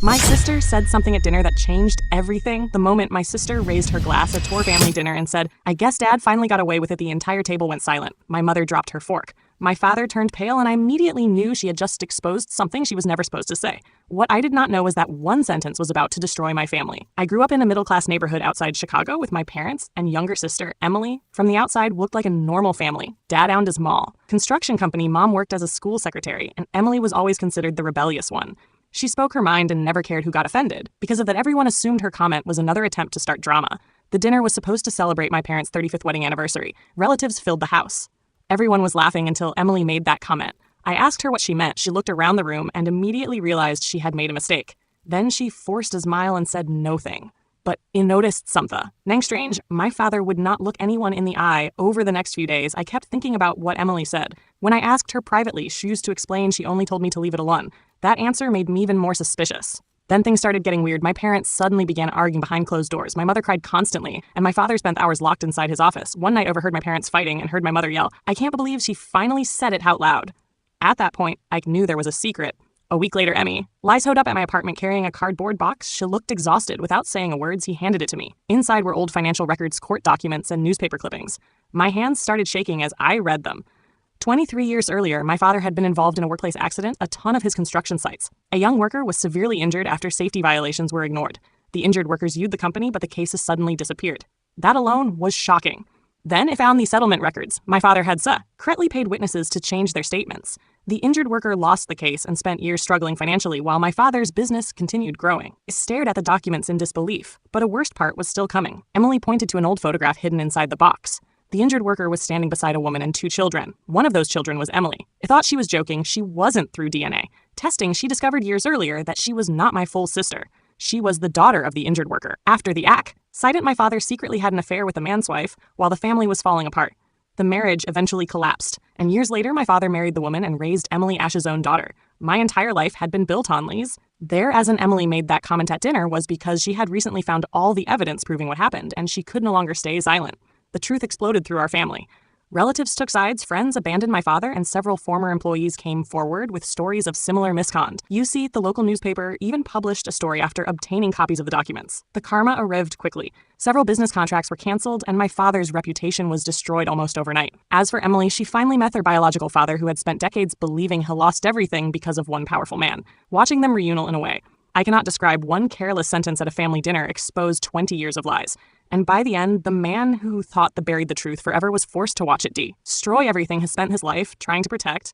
My sister said something at dinner that changed everything the moment my sister raised her glass at our family dinner and said, "I guess Dad finally got away with it." The entire table went silent. My mother dropped her fork. My father turned pale, and I immediately knew she had just exposed something she was never supposed to say. What I did not know was that one sentence was about to destroy my family. I grew up in a middle-class neighborhood outside Chicago with my parents and younger sister, Emily. From the outside, looked like a normal family. Dad owned his mall. Construction company, Mom worked as a school secretary, and Emily was always considered the rebellious one. She spoke her mind and never cared who got offended. Because of that, everyone assumed her comment was another attempt to start drama. The dinner was supposed to celebrate my parents' 35th wedding anniversary. Relatives filled the house. Everyone was laughing until Emily made that comment. I asked her what she meant. She looked around the room and immediately realized she had made a mistake. Then she forced a smile and said nothing. But I noticed something. Nang strange, my father would not look anyone in the eye. Over the next few days, I kept thinking about what Emily said. When I asked her privately, she used to explain she only told me to leave it alone. That answer made me even more suspicious. Then things started getting weird. My parents suddenly began arguing behind closed doors. My mother cried constantly, and my father spent hours locked inside his office. One night, overheard my parents fighting and heard my mother yell, "I can't believe she finally said it out loud." At that point, I knew there was a secret. A week later, Emmy showed up at my apartment carrying a cardboard box. She looked exhausted. Without saying a word, he handed it to me. Inside were old financial records, court documents, and newspaper clippings. My hands started shaking as I read them. 23 years earlier, my father had been involved in a workplace accident, a ton of his construction sites. A young worker was severely injured after safety violations were ignored. The injured worker sued the company, but the cases suddenly disappeared. That alone was shocking. Then I found the settlement records. My father had correctly paid witnesses to change their statements. The injured worker lost the case and spent years struggling financially while my father's business continued growing. I stared at the documents in disbelief, but a worst part was still coming. Emily pointed to an old photograph hidden inside the box. The injured worker was standing beside a woman and 2 children. One of those children was Emily. I thought she was joking. She wasn't. Through DNA testing, she discovered years earlier that she was not my full sister. She was the daughter of the injured worker. After the accident, my father secretly had an affair with a man's wife while the family was falling apart. The marriage eventually collapsed, and years later, my father married the woman and raised Emily as his own daughter. My entire life had been built on lies. There, as Emily made that comment at dinner, was because she had recently found all the evidence proving what happened, and she could no longer stay silent. The truth exploded through our family. Relatives took sides, friends abandoned my father, and several former employees came forward with stories of similar misconduct. You see, the local newspaper even published a story after obtaining copies of the documents. The karma arrived quickly. Several business contracts were canceled, and my father's reputation was destroyed almost overnight. As for Emily, she finally met her biological father, who had spent decades believing he lost everything because of one powerful man. Watching them reunite in a way I cannot describe, one careless sentence at a family dinner exposed 20 years of lies. And by the end, the man who thought buried the truth forever was forced to watch it destroy everything he spent his life trying to protect.